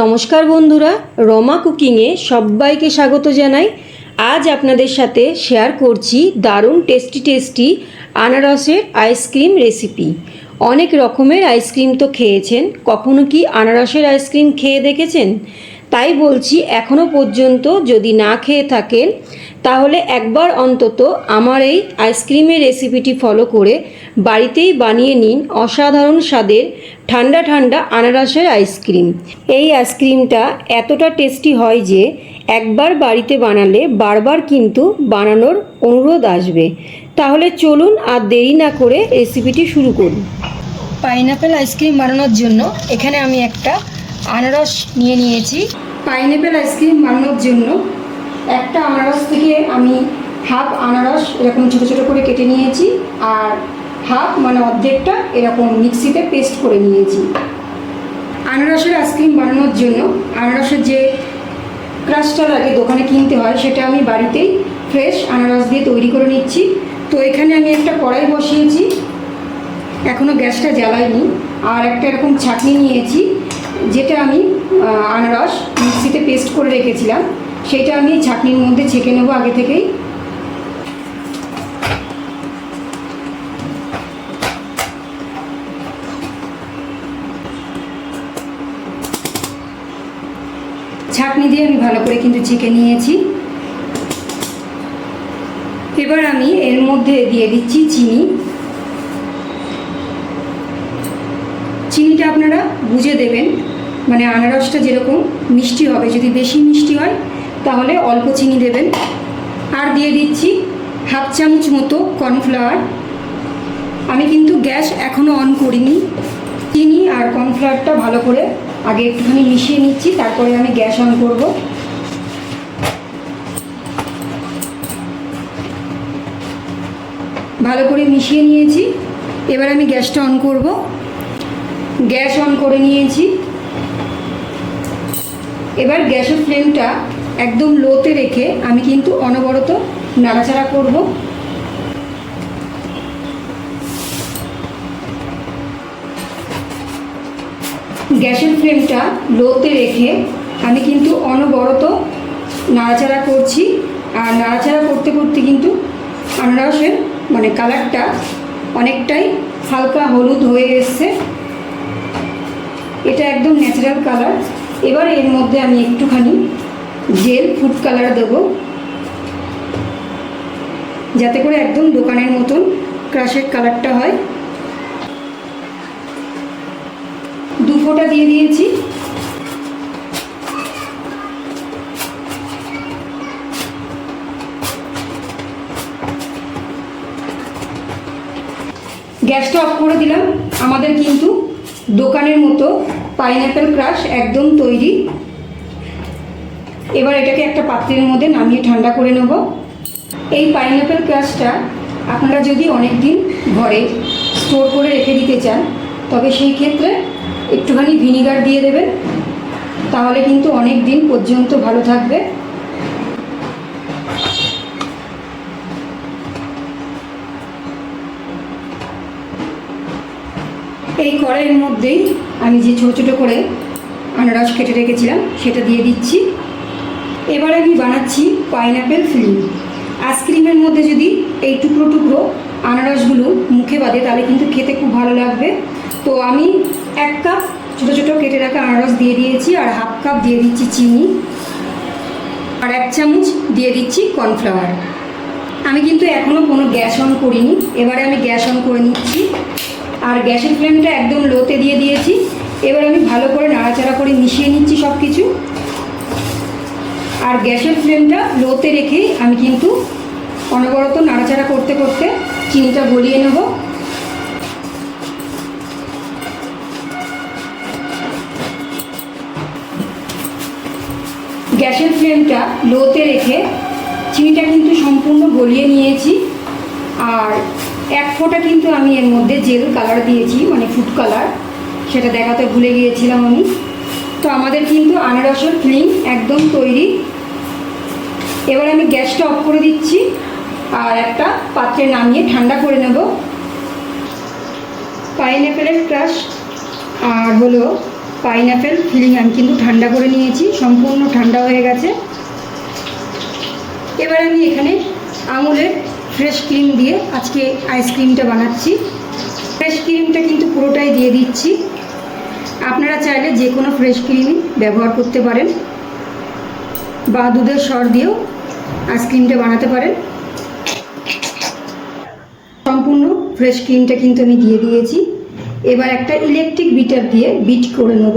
নমস্কার বন্ধুরা, রমা কুকিংয়ে সবাইকে স্বাগত জানাই। আজ আপনাদের সাথে শেয়ার করছি দারুণ টেস্টি আনারসের আইসক্রিম রেসিপি। অনেক রকমের আইসক্রিম তো খেয়েছেন, কখনো কি আনারসের আইসক্রিম খেয়ে দেখেছেন? তাই বলছি, এখনও পর্যন্ত যদি না খেয়ে থাকেন তাহলে একবার অন্তত আমার এই আইসক্রিমের রেসিপিটি ফলো করে বাড়িতেই বানিয়ে নিন অসাধারণ স্বাদের ঠান্ডা ঠান্ডা আনারসের আইসক্রিম। এই আইসক্রিমটা এতটা টেস্টি হয় যে একবার বাড়িতে বানালে বারবার কিন্তু বানানোর অনুরোধ আসবে। তাহলে চলুন আর দেরি না করে রেসিপিটি শুরু করুন। পাইনাপেল আইসক্রিম বানানোর জন্য এখানে আমি একটা আনারস নিয়েছি। পাইনাপেল আইসক্রিম বানানোর জন্য একটা আনারস থেকে আমি হাফ আনারস এরকম ছোটো ছোটো করে কেটে নিয়েছি, আর হাফ মানে অর্ধেকটা এরকম মিক্সিতে পেস্ট করে নিয়েছি। আনারসের আইসক্রিম বানানোর জন্য আনারসের যে ক্রাশটা লাগে দোকানে কিনতে হয়, সেটা আমি বাড়িতেই ফ্রেশ আনারস দিয়ে তৈরি করে নিচ্ছি। তো এখানে আমি একটা কড়াই বসিয়েছি, এখনও গ্যাসটা জ্বালাইনি। আর একটা এরকম ছাঁকনি নিয়েছি, যেটা আমি আনারস মিক্সিতে পেস্ট করে রেখেছিলাম, সেটা আমি ছাঁকনির মধ্যে ছেঁকে নেবো আগে থেকেই। ছাঁকনি দিয়ে আমি ভালো করে কিন্তু ছেঁকে নিয়েছি। এবার আমি এর মধ্যে দিয়ে দিচ্ছি চিনি। চিনিটা আপনারা বুঝে দেবেন, মানে আনারসটা যেরকম মিষ্টি হবে, যদি বেশি মিষ্টি হয় তাহলে অল্প চিনি দেবেন। আর দিয়ে দিচ্ছি হাফ চামচ মতো কর্নফ্লাওয়ার। আমি কিন্তু গ্যাস এখনও অন করিনি। চিনি আর কর্নফ্লাওয়ারটা ভালো করে আগে একটুখানি মিশিয়ে নিচ্ছি, তারপরে আমি গ্যাস অন করব। ভালো করে মিশিয়ে নিয়েছি, এবার আমি গ্যাসটা অন করব। গ্যাস অন করে নিয়েছি। এবার গ্যাসের ফ্লেমটা একদম লোতে রেখে আমি কিন্তু অনবরত নাড়াচাড়া করব। গ্যাসের ফ্লেমটা লোতে রেখে আমি কিন্তু অনবরত নাড়াচাড়া করছি। আর নাড়াচাড়া করতে করতে কিন্তু আনারসের মানে কালারটা অনেকটাই হালকা হলুদ হয়ে এসছে। এটা একদম ন্যাচারাল কালার। এবার এর মধ্যে আমি একটুখানি জেল ফুড কালার দেবো, যাতে করে একদম দোকানের মতন ক্রাশের কালারটা হয়। 2 ফোঁটা দিয়ে দিয়েছি। গ্যাসটা অফ করে দিলাম। আমাদের কিন্তু দোকানের মতো পাইনাপেল ক্রাশ একদম তৈরি। এবার এটাকে একটা পাত্রের মধ্যে নামিয়ে ঠান্ডা করে নেব। এই পাইনাপেল ক্রাশটা আপনারা যদি অনেক দিন ঘরে স্টোর করে রেখে দিতে চান, তবে সেই ক্ষেত্রে একটুখানি ভিনিগার দিয়ে দেবেন, তাহলে কিন্তু অনেক দিন পর্যন্ত ভালো থাকবে। এই কড়াইয়ের মধ্যেই আমি যে ছোটো ছোটো করে আনারস কেটে রেখেছিলাম সেটা দিয়ে দিচ্ছি। এবার আমি বানাচ্ছি পাইনাপেল ফিলিং। আইসক্রিমের মধ্যে যদি এই টুকরো টুকরো আনারসগুলো মুখে বাঁধে তাহলে কিন্তু খেতে খুব ভালো লাগবে। তো আমি 1 কাপ ছোটো ছোটো কেটে রাখা আনারস দিয়ে দিয়েছি, আর হাফ কাপ দিয়ে দিচ্ছি চিনি, আর 1 চামচ দিয়ে দিচ্ছি কর্নফ্লাওয়ার। আমি কিন্তু এখনও কোনো গ্যাস অন করিনি। এবারে আমি গ্যাস অন করে নিচ্ছি, আর গ্যাসের ফ্লেমটা একদম লোতে দিয়ে দিয়েছি। এবার আমি ভালো করে নাড়াচাড়া করে মিশিয়ে নিচ্ছি সব কিছু। আর গ্যাসের ফ্লেমটা লোতে রেখেই আমি কিন্তু অনবরত নাড়াচাড়া করতে করতে চিনিটা গলিয়ে নেব। গ্যাসের ফ্লেমটা লোতে রেখে চিনিটা কিন্তু সম্পূর্ণ গলিয়ে নিয়েছি। আর 1 ফোঁটা কিন্তু আমি এর মধ্যে জেল কালার দিয়েছি, মানে ফুড কালার, সেটা দেখাতে ভুলে গিয়েছিলাম আমি। তো আমাদের কিন্তু আনারসের ফিলিং একদম তৈরি। এবার আমি গ্যাসটা অফ করে দিচ্ছি, আর একটা পাত্রে নামিয়ে ঠান্ডা করে নেব। পাইনাপেলের ক্রাশ আর হলো পাইনঅ্যাপেল ফিলিং আমি কিন্তু ঠান্ডা করে নিয়েছি, সম্পূর্ণ ঠান্ডা হয়ে গেছে। এবার আমি এখানে আমুলের ফ্রেশ ক্রিম দিয়ে আজকে আইসক্রিমটা বানাচ্ছি। ফ্রেশ ক্রিমটা কিন্তু পুরোটাই দিয়ে দিচ্ছি। আপনারা চাইলে যে কোনো ফ্রেশ ক্রিমই ব্যবহার করতে পারেন বা দুধের সর দিয়েও আইসক্রিমটা বানাতে পারেন। সম্পূর্ণ ফ্রেশ ক্রিমটা কিন্তু আমি দিয়ে দিয়েছি। এবার একটা ইলেকট্রিক বিটার দিয়ে বিট করে নেব।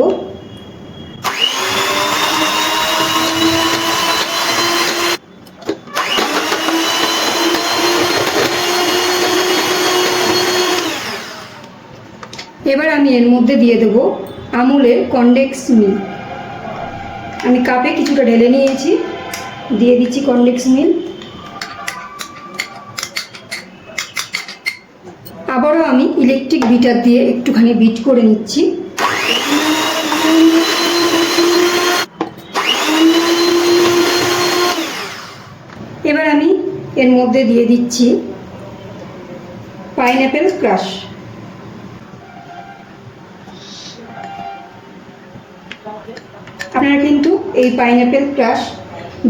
এবার আমি এর মধ্যে দিয়ে দেব আমুলের কনডেন্স মিল্ক। আমি কাপে কিছুটা ঢেলে নিয়েছি, দিয়ে দিচ্ছি কনডেন্স মিল্ক। আবারও আমি ইলেকট্রিক বিটার দিয়ে একটুখানি বিট করে নিচ্ছি। এবার আমি এর মধ্যে দিয়ে দিচ্ছি পাইনঅ্যাপেল ক্রাশ। আপনারা কিন্তু এই পাইনঅ্যাপেল ক্রাশ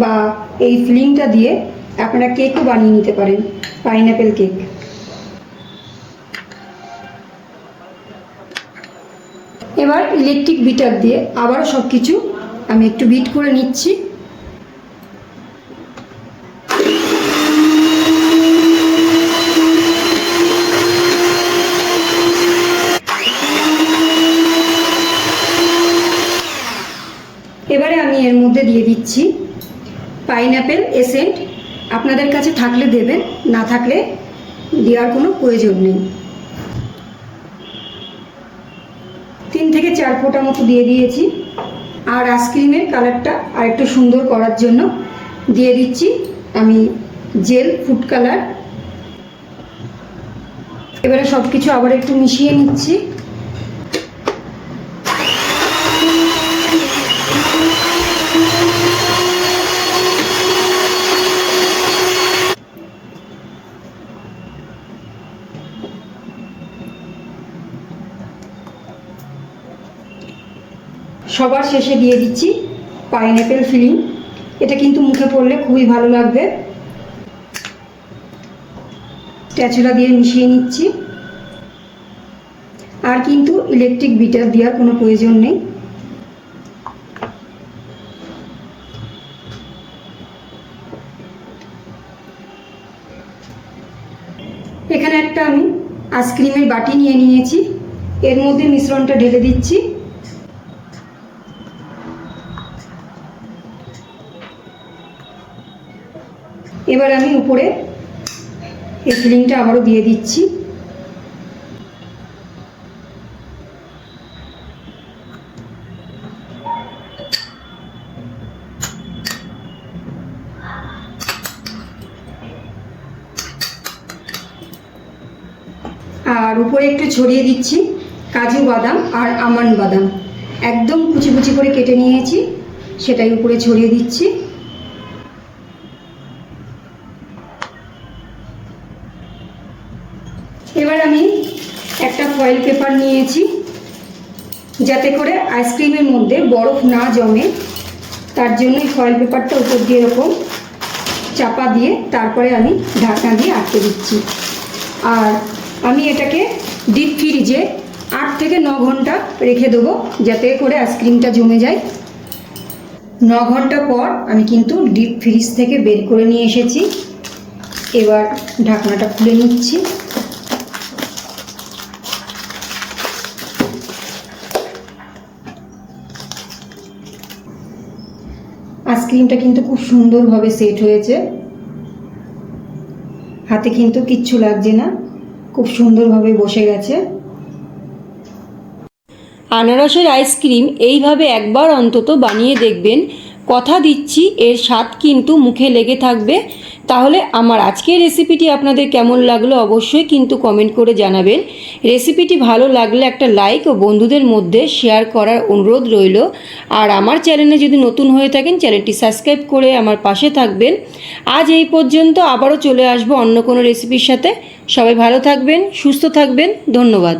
বা এই ফিলিংটা দিয়ে আপনারা কেকও বানিয়ে নিতে পারেন, পাইনঅ্যাপেল কেক। এবার ইলেকট্রিক বিটার দিয়ে আবারও সব কিছু আমি একটু বিট করে নিচ্ছি। এবারে আমি এর মধ্যে দিয়ে দিচ্ছি পাইনঅ্যাপেল এসেন্ট। আপনাদের কাছে থাকলে দেবেন, না থাকলে দেওয়ার কোনো প্রয়োজন নেই। 3 থেকে 4 ফোঁটা মতো দিয়ে দিয়েছি। আর আইসক্রিমের কালারটা আর একটু সুন্দর করার জন্য দিয়ে দিচ্ছি আমি জেল ফুড কালার। এবারে সব কিছু আবার একটু মিশিয়ে নিচ্ছি। সবার শেষে দিয়ে দিচ্ছি পাইনঅ্যাপেল ফিলিং। এটা কিন্তু মুখে পড়লে খুবই ভালো লাগবে। স্প্যাচুলা দিয়ে মিশিয়ে নিচ্ছি। আর কিন্তু ইলেকট্রিক বিটার দেওয়ার কোনো প্রয়োজন নেই। এখানে একটা আমি আইসক্রিমের বাটি নিয়ে নিয়েছি, এর মধ্যে মিশ্রণটা ঢেলে দিচ্ছি। এবার আমি উপরে এই ফিলিংটা আবারও দিয়ে দিচ্ছি। আর উপরে একটু ছড়িয়ে দিচ্ছি কাজু বাদাম আর আমন্ড বাদাম, একদম কুচি কুচি করে কেটে নিয়েছি, সেটাই উপরে ছড়িয়ে দিচ্ছি। এবার আমি একটা ফয়েল পেপার নিয়েছি, যাতে করে আইসক্রিমের মধ্যে বরফ না জমে, তার জন্য এই ফয়েল পেপারটা উপর দিয়ে এরকম চাপা দিয়ে তারপরে আমি ঢাকনা দিয়ে আটকে দিচ্ছি। আর আমি এটাকে ডিপ ফ্রিজে 8 থেকে 9 ঘন্টা রেখে দেবো, যাতে করে আইসক্রিমটা জমে যায়। 9 ঘন্টা পর আমি কিন্তু ডিপ ফ্রিজ থেকে বের করে নিয়ে এসেছি। এবার ঢাকনাটা খুলে নিচ্ছি। আইসক্রিমটা কিন্তু খুব সুন্দরভাবে সেট হয়েছে, হাতে কিন্তু কিচ্ছু লাগছে না, খুব সুন্দরভাবে বসে গেছে। আনারসের আইসক্রিম এইভাবে একবার অন্তত বানিয়ে দেখবেন, কথা দিচ্ছি এর স্বাদ কিন্তু মুখে লেগে থাকবে। তাহলে আমার আজকের রেসিপিটি আপনাদের কেমন লাগলো অবশ্যই কিন্তু কমেন্ট করে জানাবেন। রেসিপিটি ভালো লাগলে একটা লাইক ও বন্ধুদের মধ্যে শেয়ার করার অনুরোধ রইল। আর আমার চ্যানেলে যদি নতুন হয়ে থাকেন চ্যানেলটি সাবস্ক্রাইব করে আমার পাশে থাকবেন। আজ এই পর্যন্ত, আবারও চলে আসবো অন্য কোনো রেসিপির সাথে। সবাই ভালো থাকবেন, সুস্থ থাকবেন, ধন্যবাদ।